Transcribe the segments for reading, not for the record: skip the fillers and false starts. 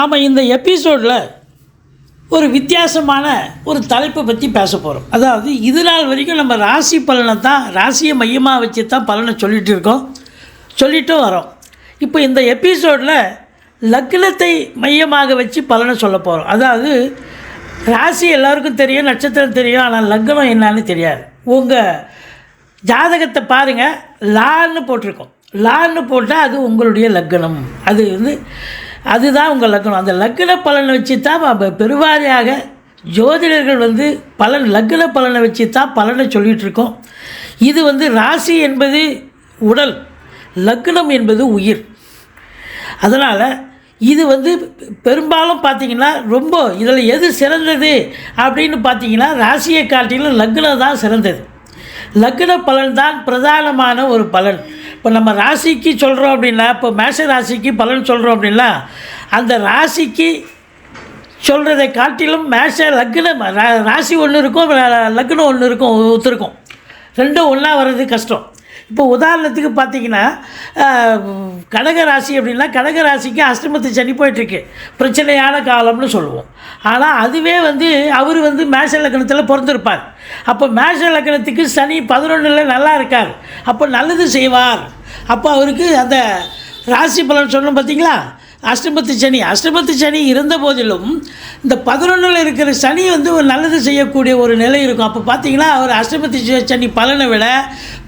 நாம் இந்த எபிசோடில் ஒரு வித்தியாசமான ஒரு தலைப்பை பற்றி பேச போகிறோம். அதாவது இது நாள் வரைக்கும் நம்ம ராசி பலனை தான், ராசியை மையமாக வச்சு தான் பலனை சொல்லிட்டும் வரோம். இப்போ இந்த எபிசோடில் லக்னத்தை மையமாக வச்சு பலனை சொல்ல போகிறோம். அதாவது ராசி எல்லாருக்கும் தெரியும், நட்சத்திரம் தெரியும், ஆனால் லக்னம் என்னான்னு தெரியாது. உங்கள் ஜாதகத்தை பாருங்கள், லான்னு போட்டிருக்கோம். லான்னு போட்டால் அது உங்களுடைய லக்னம், அதுதான் உங்கள் லக்னம். அந்த லக்ன பலனை வச்சு தான் பெருவாரியாக ஜோதிடர்கள் லக்ன பலனை வச்சு தான் பலனை சொல்லிகிட்ருக்கோம். இது ராசி என்பது உடல், லக்னம் என்பது உயிர். அதனால் இது பெரும்பாலும் பார்த்திங்கன்னா ரொம்ப இதில் எது சிறந்தது அப்படின்னு பார்த்திங்கன்னா ராசியை காட்டிலும் லக்னம் தான் சிறந்தது. லக்ன பலன் தான் பிரதானமான ஒரு பலன். இப்போ நம்ம ராசிக்கு சொல்கிறோம் அப்படின்னா, இப்போ மேஷ ராசிக்கு பலன் சொல்கிறோம் அப்படின்னா, அந்த ராசிக்கு சொல்கிறதை காட்டிலும் லக்னம் ராசி ஒன்று இருக்கும், லக்னம் ஒன்று இருக்கும், ஒத்துருக்கும். ரெண்டும் ஒன்றா வர்றது கஷ்டம். இப்போ உதாரணத்துக்கு பார்த்திங்கன்னா கடகராசி அப்படின்னா, கடகராசிக்கு அஷ்டமத்து சனி போயிட்டுருக்கு, பிரச்சனையான காலம்னு சொல்லுவோம். ஆனால் அதுவே அவர் மேஷ லக்னத்தில் பிறந்திருப்பார். அப்போ மேஷ லக்னத்துக்கு சனி 11ல் நல்லா இருக்கார், அப்போ நல்லது செய்வார். அப்போ அவருக்கு அந்த ராசி பலன் சொல்லணும். பார்த்திங்களா, அஷ்டமத்து சனி இருந்த போதிலும் இந்த 11ல் இருக்கிற சனி ஒரு நல்லது செய்யக்கூடிய ஒரு நிலை இருக்கும். அப்போ பார்த்திங்கன்னா அவர் அஷ்டமத்து சனி பலனை விட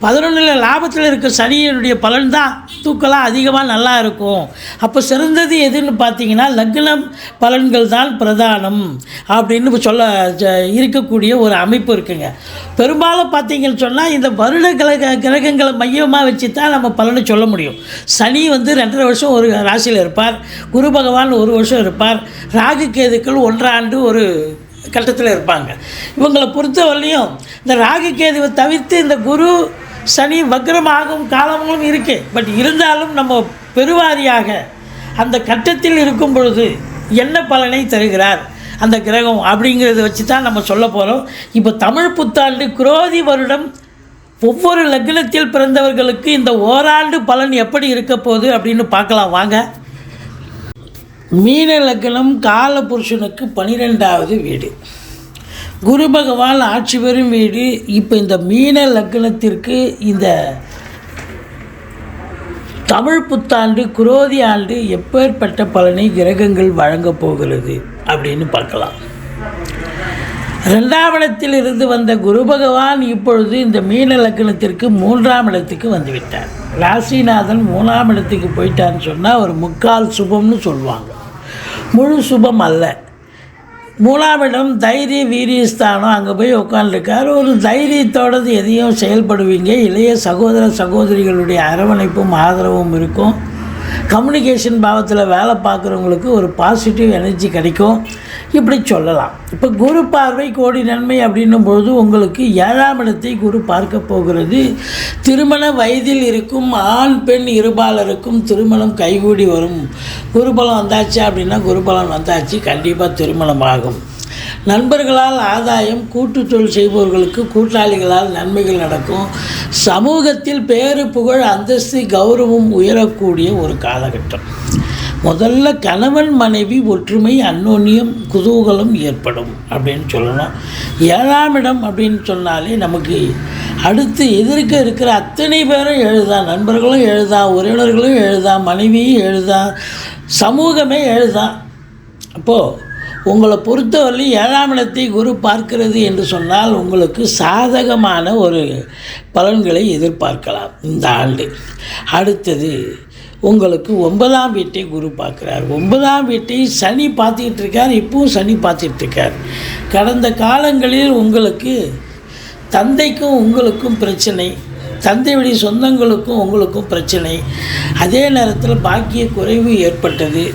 11ல் லாபத்தில் இருக்கிற சனியினுடைய பலன் தான் தூக்கலாம் அதிகமாக நல்லா இருக்கும். அப்போ சிறந்தது எதுன்னு பார்த்திங்கன்னா லக்னம் பலன்கள் தான் பிரதானம் அப்படின்னு இருக்கக்கூடிய ஒரு அமைப்பு இருக்குங்க. பெரும்பாலும் பார்த்திங்கன்னு சொன்னால் இந்த வருட கிரகங்களை மையமாக வச்சு தான் நம்ம பலனை சொல்ல முடியும். சனி 2.5 வருஷம் ஒரு ராசியில் இருப்பார், குரு பகவான் 1 வருஷம் இருப்பார், ராகு கேதுக்கள் 1 ஆண்டு ஒரு கட்டத்தில் இருப்பாங்க. இவங்களை பொறுத்தவரையிலையும் இந்த ராகு கேதுவை தவிர்த்து இந்த குரு சனி வக்ரமாகும் காலங்களும் இருக்குது. பட் இருந்தாலும் நம்ம பெருவாரியாக அந்த கட்டத்தில் இருக்கும் பொழுது என்ன பலனை தருகிறார் அந்த கிரகம் அப்படிங்கிறத வச்சு தான் நம்ம சொல்ல போகிறோம். இப்போ தமிழ் புத்தாண்டு குரோதி வருடம் ஒவ்வொரு லக்னத்தில் பிறந்தவர்களுக்கு இந்த ஓராண்டு பலன் எப்படி இருக்க போகுது அப்படின்னு பார்க்கலாம் வாங்க. மீன லக்னம் கால புருஷனுக்கு 12வது வீடு, குரு பகவான் ஆட்சி பெறும் வீடு. இப்போ இந்த மீன லக்னத்திற்கு இந்த தமிழ் புத்தாண்டு குரோதி ஆண்டு எப்பேற்பட்ட பலனை கிரகங்கள் வழங்கப் போகிறது அப்படின்னு பார்க்கலாம். 2ஆம் இடத்தில் இருந்து வந்த குரு பகவான் இப்பொழுது இந்த மீன லக்னத்திற்கு 3ஆம் இடத்துக்கு வந்துவிட்டார். ராசிநாதன் 3ஆம் இடத்துக்கு போயிட்டான்னு சொன்னால் ஒரு முக்கால் சுபம்னு சொல்லுவாங்க, முழு சுபம் அல்ல. 3ஆம் இடம் தைரிய வீரியஸ்தானம், அங்கே போய் உட்காந்துருக்கார். ஒரு தைரியத்தோடது எதையும் செயல்படுவீங்க. இளைய சகோதரிகளுடைய அரவணைப்பும் ஆதரவும் இருக்கும். கம்யூனிகேஷன் பாவத்தில் வேலை பார்க்குறவங்களுக்கு ஒரு பாசிட்டிவ் எனர்ஜி கிடைக்கும், இப்படி சொல்லலாம். இப்போ குரு பார்வை கோடி நன்மை அப்படின்னும் பொழுது உங்களுக்கு 7ஆம் இடத்தை குரு பார்க்க போகிறது. திருமண வயதில் இருக்கும் ஆண் பெண் இருபாலருக்கும் திருமணம் கைகூடி வரும். குருபலம் வந்தாச்சு அப்படின்னா குருபலம் வந்தாச்சு, கண்டிப்பாக திருமணம் ஆகும். நண்பர்களால் ஆதாயம், கூட்டு தொழில் செய்பவர்களுக்கு கூட்டாளிகளால் நன்மைகள் நடக்கும். சமூகத்தில் பேரு புகழ் அந்தஸ்து கௌரவம் உயரக்கூடிய ஒரு காலகட்டம். முதல்ல கணவன் மனைவி ஒற்றுமை, அந்யோன்யம், குதூகலம் ஏற்படும் அப்படின்னு சொல்லணும். 7ஆம் இடம் அப்படின்னு சொன்னாலே நமக்கு அடுத்து எதிர்க்க இருக்கிற அத்தனை பேரும் எழுதான், நண்பர்களும் எழுதான், உறவினர்களும் எழுதான், மனைவியும் எழுதான், சமூகமே எழுதான். அப்போது உங்களை பொறுத்தவரை 7ஆம் இடத்தை குரு பார்க்கிறது என்று சொன்னால் உங்களுக்கு சாதகமான ஒரு பலன்களை எதிர்பார்க்கலாம் இந்த ஆண்டு. அடுத்தது உங்களுக்கு 9ஆம் வீட்டை குரு பார்க்குறார். 9ஆம் வீட்டை சனி பார்த்துக்கிட்டு இருக்கார், இப்போவும் சனி பார்த்துட்ருக்கார். கடந்த காலங்களில் உங்களுக்கு தந்தைக்கும் உங்களுக்கும் பிரச்சனை, தந்தை வழி சொந்தங்களுக்கும் உங்களுக்கும் பிரச்சனை, அதே நேரத்தில் பாக்கிய குறைவு ஏற்பட்டது,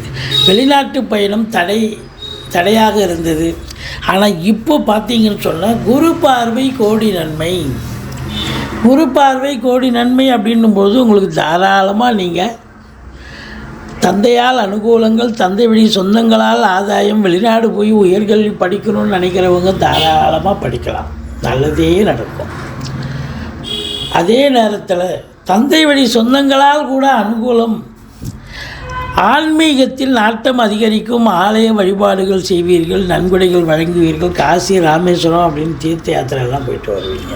வெளிநாட்டு பயணம் தடையாக இருந்தது. ஆனால் இப்போ பார்த்தீங்கன்னு சொன்னால் குரு பார்வை கோடி நன்மை. குரு பார்வை கோடி நன்மை அப்படின்னும்போது உங்களுக்கு தாராளமாக நீங்கள் தந்தையால் அனுகூலங்கள், தந்தை வழி சொந்தங்களால் ஆதாயம், வெளிநாடு போய் உயர்கல்வி படிக்கணும்னு நினைக்கிறவங்க தாராளமாக படிக்கலாம், நல்லதே நடக்கும். அதே நேரத்தில் தந்தை வழி சொந்தங்களால் கூட அனுகூலம் ஆன்மீகத்தில் நாட்டம் அதிகரிக்கும். ஆலய வழிபாடுகள் செய்வீர்கள், நன்கொடைகள் வழங்குவீர்கள், காசி ராமேஸ்வரம் அப்படின்னு தீர்த்த யாத்திரையெல்லாம் போயிட்டு வருவீங்க.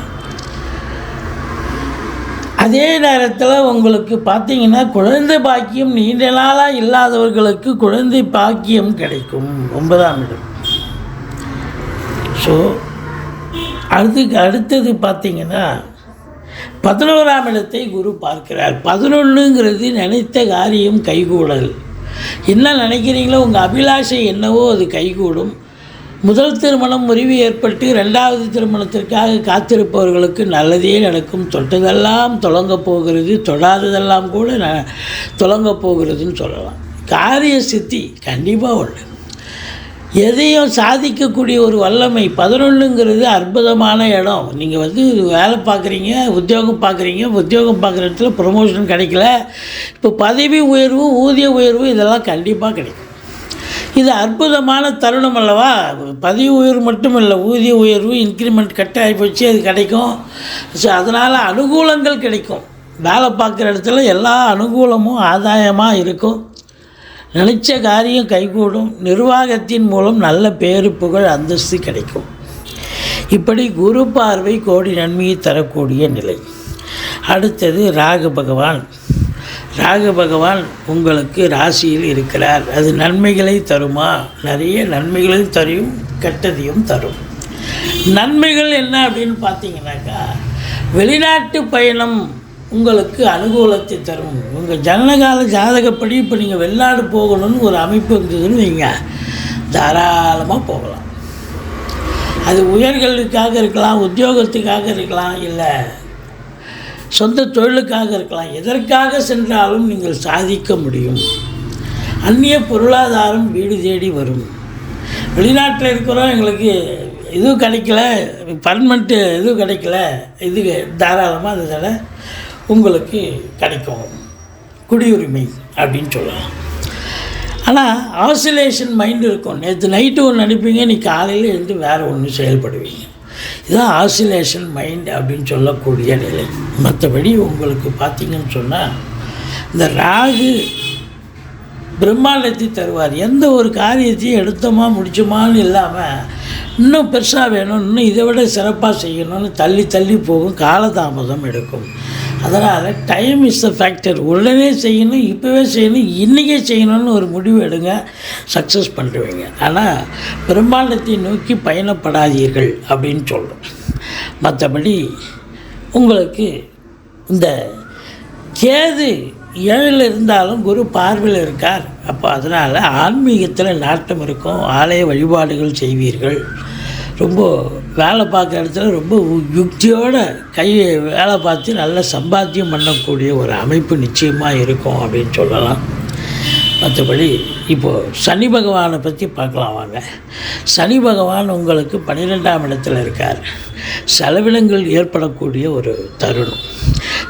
அதே நேரத்தில் உங்களுக்கு பார்த்திங்கன்னா குழந்தை பாக்கியம் நீண்ட நாளாக இல்லாதவர்களுக்கு குழந்தை பாக்கியம் கிடைக்கும். 9ஆம் இடம். ஸோ அடுத்தது பார்த்திங்கன்னா 11ஆம் இடத்தை குரு பார்க்கிறார். 11ங்கிறது நினைத்த காரியம் கைகூடல். என்ன நினைக்கிறீங்களோ உங்கள் அபிலாஷை என்னவோ அது கைகூடும். முதல் திருமணம் முறிவு ஏற்பட்டு 2வது திருமணத்திற்காக காத்திருப்பவர்களுக்கு நல்லதே நடக்கும். தொட்டதெல்லாம் தொடங்கப் போகிறது, தொடாததெல்லாம் கூட தொடங்கப் போகிறதுன்னு சொல்லலாம். காரிய சித்தி கண்டிப்பாக உண்டு. எதையும் சாதிக்கக்கூடிய ஒரு வல்லமை. 11ங்கிறது அற்புதமான இடம். நீங்கள் வேலை பார்க்குறீங்க, உத்தியோகம் பார்க்குற இடத்துல ப்ரொமோஷன் கிடைக்கல, இப்போ பதவி உயர்வு, ஊதிய உயர்வு இதெல்லாம் கண்டிப்பாக கிடைக்கும். இது அற்புதமான தருணம் அல்லவா? பதவி உயர்வு மட்டும் இல்லை, ஊதிய உயர்வு, இன்க்ரிமெண்ட் கட் ஆகி போச்சு, அது கிடைக்கும். ஸோ அதனால் அனுகூலங்கள் கிடைக்கும். வேலை பார்க்குற இடத்துல எல்லா அனுகூலமும் ஆதாயமாக இருக்கும். நினைச்ச காரியம் கைகூடும். நிர்வாகத்தின் மூலம் நல்ல பேரு புகழ் அந்தஸ்து கிடைக்கும். இப்படி குரு பார்வை கோடி நன்மையை தரக்கூடிய நிலை. அடுத்தது ராகு பகவான். ராகு பகவான் உங்களுக்கு ராசியில் இருக்கிறார். அது நன்மைகளை தருமா? நிறைய நன்மைகளையும் தரும், கெட்டதையும் தரும். நன்மைகள் என்ன அப்படின்னு பார்த்தீங்கன்னாக்கா, வெளிநாட்டு பயணம் உங்களுக்கு அனுகூலத்தை தரும். உங்கள் ஜனனகால ஜாதகப்படி இப்போ நீங்கள் வெளிநாடு போகணும்னு ஒரு அமைப்பு இருந்ததுன்னு நீங்கள் தாராளமாக போகலாம். அது உயர்கல்விக்காக இருக்கலாம், உத்தியோகத்துக்காக இருக்கலாம், இல்லை சொந்த தொழிலுக்காக இருக்கலாம். எதற்காக சென்றாலும் நீங்கள் சாதிக்க முடியும். அந்நிய பொருளாதாரம் வீடு தேடி வரும். வெளிநாட்டில் இருக்கிறோம், எங்களுக்கு இதுவும் கிடைக்கல, பர்மனெண்ட்டு எதுவும் கிடைக்கல, இது தாராளமாக அதனால் உங்களுக்கு கிடைக்கும் குடியுரிமை அப்படின்னு சொல்லலாம். ஆனால் ஆசிலேஷன் மைண்டு இருக்கும். நேற்று நைட்டு ஒன்று நினைப்பீங்க, நீ காலையில் எழுந்து வேறு ஒன்று செயல்படுவீங்க. இதுதான் ஆசிலேஷன் மைண்ட் அப்படின்னு சொல்லக்கூடிய நிலை. மற்றபடி உங்களுக்கு பார்த்திங்கன்னு சொன்னால் இந்த ராகு பிரம்மாண்டத்தை தருவார். எந்த ஒரு காரியத்தையும் எடுத்தோமா முடிச்சோமான்னு இல்லாமல் இன்னும் பெருசாக வேணும், இன்னும் இதை விட சிறப்பாக செய்யணும்னு தள்ளி தள்ளி போகும், காலதாமதம் எடுக்கும். அதனால் டைம் இஸ் த ஃபேக்டர். உடனே செய்யணும், இப்போவே செய்யணும், இன்றைக்கே செய்யணும்னு ஒரு முடிவு எடுங்க, சக்ஸஸ் பண்ணுவீங்க. ஆனால் பிரம்மாண்டத்தை நோக்கி பயணப்படாதீர்கள் அப்படின்னு சொல்கிறோம். மற்றபடி உங்களுக்கு இந்த கேது 7ல் இருந்தாலும் குரு பார்வையில் இருக்கார். அப்போ அதனால் ஆன்மீகத்தில் நாட்டம் இருக்கும். ஆலய வழிபாடுகள் செய்வீர்கள். ரொம்ப வேலை பார்க்குற இடத்துல ரொம்ப யுக்தியோடு வேலை பார்த்து நல்ல சம்பாத்தியம் பண்ணக்கூடிய ஒரு அமைப்பு நிச்சயமாக இருக்கும் அப்படின்னு சொல்லலாம். மற்றபடி இப்போது சனி பகவானை பற்றி பார்க்கலாம் வாங்க. சனி பகவான் உங்களுக்கு 12ஆம் இடத்துல இருக்கார். செலவினங்கள் ஏற்படக்கூடிய ஒரு தருணம்.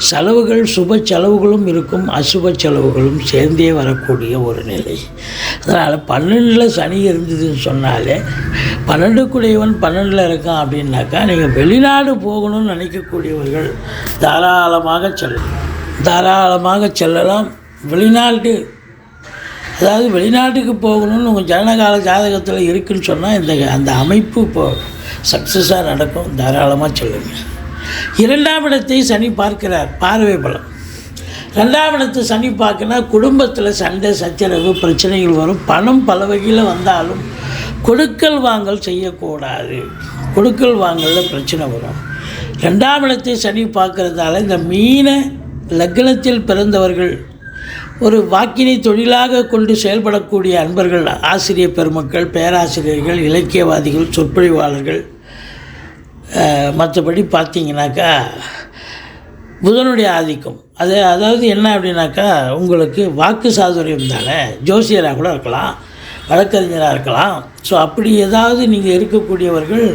செலவுகள் சுப செலவுகளும் இருக்கும், அசுப செலவுகளும் சேர்ந்தே வரக்கூடிய ஒரு நிலை. அதனால் 12ல் சனி இருந்ததுன்னு சொன்னாலே 12 12ல் இருக்கான் அப்படின்னாக்கா, நீங்கள் வெளிநாடு போகணும்னு நினைக்கக்கூடியவர்கள் தாராளமாக செல்லலாம். வெளிநாட்டுக்கு போகணும்னு உங்கள் ஜனனகால ஜாதகத்தில் இருக்குதுன்னு சொன்னால் அந்த அமைப்பு இப்போது சக்ஸஸாக நடக்கும். தாராளமாக சொல்லுங்கள். 2ஆம் இடத்தை சனி பார்க்கிறார். பார்வை பலம். 2ஆம் இடத்தை சனி பார்க்கனா குடும்பத்தில் சண்டை சச்சரவு பிரச்சனைகள் வரும். பணம் பல வகையில் வந்தாலும் கொடுக்கல் வாங்கல் செய்யக்கூடாது. கொடுக்கல் வாங்கலில் பிரச்சனை வரும். 2ஆம் இடத்தை சனி பார்க்கறதால இந்த மீன லக்னத்தில் பிறந்தவர்கள், ஒரு வாக்கினை தொழிலாக கொண்டு செயல்படக்கூடிய அன்பர்கள், ஆசிரியர் பெருமக்கள், பேராசிரியர்கள், இலக்கியவாதிகள், சொற்பொழிவாளர்கள், மற்றபடி பார்த்திங்கனாக்கா புதனுடைய ஆதிக்கம் அதாவது என்ன அப்படின்னாக்கா, உங்களுக்கு வாக்கு சாதுரியம் தானே. ஜோசியராக கூட இருக்கலாம், வழக்கறிஞராக இருக்கலாம். ஸோ அப்படி ஏதாவது நீங்கள் இருக்கக்கூடியவர்கள்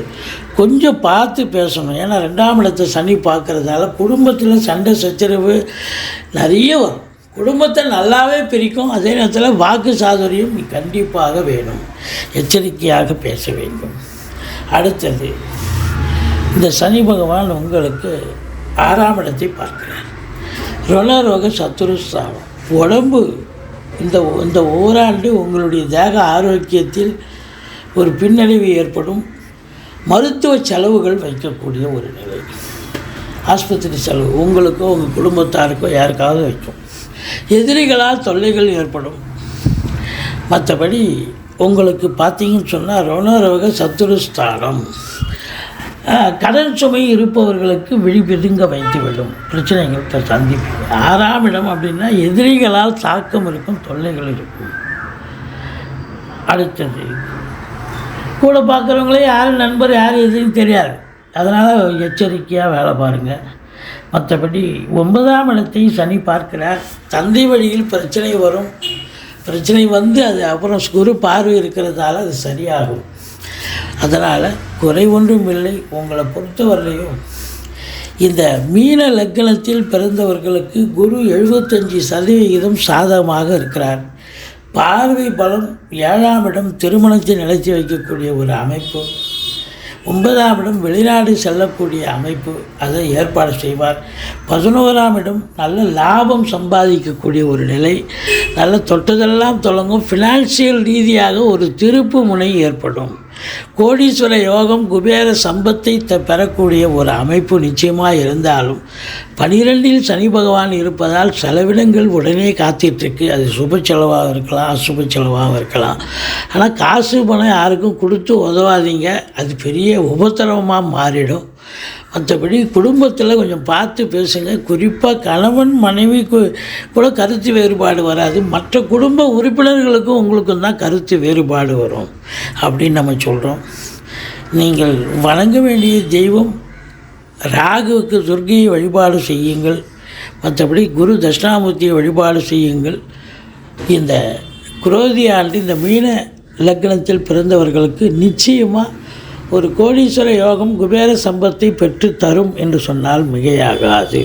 கொஞ்சம் பார்த்து பேசணும். ஏன்னா 2ஆம் இடத்தை சனி பார்க்குறதால குடும்பத்தில் சண்டை சச்சரவு நிறைய வரும். குடும்பத்தை நல்லாவே பிரிக்கும். அதே நேரத்தில் வாக்கு சாதுரியம் கண்டிப்பாக வேணும். எச்சரிக்கையாக பேச வேண்டும். அடுத்தது இந்த சனி பகவான் உங்களுக்கு 6ஆம் இடத்தை பார்க்கிறார். ரணரோக சத்துருஸ்தானம். உடம்பு இந்த இந்த ஓராண்டு உங்களுடைய தேக ஆரோக்கியத்தில் ஒரு பின்னடைவு ஏற்படும். மருத்துவ செலவுகள் வைக்கக்கூடிய ஒரு நிலை, ஆஸ்பத்திரி செலவு உங்களுக்கோ உங்கள் குடும்பத்தாருக்கோ யாருக்காவது வைக்கும். எதிரிகளால் தொல்லைகள் ஏற்படும். மற்றபடி உங்களுக்கு பார்த்தீங்கன்னு சொன்னால் ரோணரோக சத்துருஸ்தானம், கடன் சுமை இருப்பவர்களுக்கு விழிபிதுங்க வைத்துவிடும், பிரச்சனைகள் சந்திப்பீங்க. 6ஆம் இடம் அப்படின்னா எதிரிகளால் தாக்கம் இருக்கும், தொல்லைகள் இருக்கும். அடுத்தது கூட பார்க்குறவங்களே யார் நண்பர் யார் எதுன்னு தெரியாது, அதனால் எச்சரிக்கையாக வேலை பாருங்கள். மற்றபடி 9ஆம் இடத்தை சனி பார்க்கிறார். தந்தை வழியில் பிரச்சனை வரும். பிரச்சனை வந்து அது அப்புறம் குரு பார்வை இருக்கிறதால அது சரியாகும். அதனால் குறை ஒன்றும் இல்லை. உங்களை பொறுத்தவரையிலையும் இந்த மீன லக்னத்தில் பிறந்தவர்களுக்கு குரு 75% சாதகமாக இருக்கிறார். பார்வை பலம் 7ஆம் இடம் திருமணத்தை நிலைத்து வைக்கக்கூடிய ஒரு அமைப்பு. 9ஆம் இடம் வெளிநாடு செல்லக்கூடிய அமைப்பு, அதை ஏற்பாடு செய்வார். 11ஆம் இடம் நல்ல லாபம் சம்பாதிக்கக்கூடிய ஒரு நிலை, நல்ல தொட்டதெல்லாம் தொடங்கும். ஃபினான்சியல் ரீதியாக ஒரு திருப்பு முனை ஏற்படும். கோடீஸ்வர யோகம் குபேர சம்பத்தை பெறக்கூடிய ஒரு அமைப்பு நிச்சயமாக இருந்தாலும் 12இல் சனி பகவான் இருப்பதால் செலவினங்கள் உடனே காத்திட்டுருக்கு. அது சுப செலவாக இருக்கலாம், அசுப செலவாகவும் இருக்கலாம். ஆனால் காசு பணம் யாருக்கும் கொடுத்து உதவாதீங்க, அது பெரிய உபத்திரவமாக மாறிடும். மற்றபடி குடும்பத்தில் கொஞ்சம் பார்த்து பேசுங்க. குறிப்பாக கணவன் மனைவி கூட கருத்து வேறுபாடு வராது, மற்ற குடும்ப உறுப்பினர்களுக்கும் உங்களுக்கும் தான் கருத்து வேறுபாடு வரும் அப்படின்னு நம்ம சொல்கிறோம். நீங்கள் வணங்க வேண்டிய தெய்வம் ராகுவுக்கு துர்க்கையை வழிபாடு செய்யுங்கள். மற்றபடி குரு தட்சிணாமூர்த்தியை வழிபாடு செய்யுங்கள். இந்த குரோதி ஆண்டு இந்த மீன லக்னத்தில் பிறந்தவர்களுக்கு நிச்சயமாக ஒரு கோடீஸ்வர யோகம் குபேர சம்பத்தை பெற்று தரும் என்று சொன்னால் மிகையாகாது.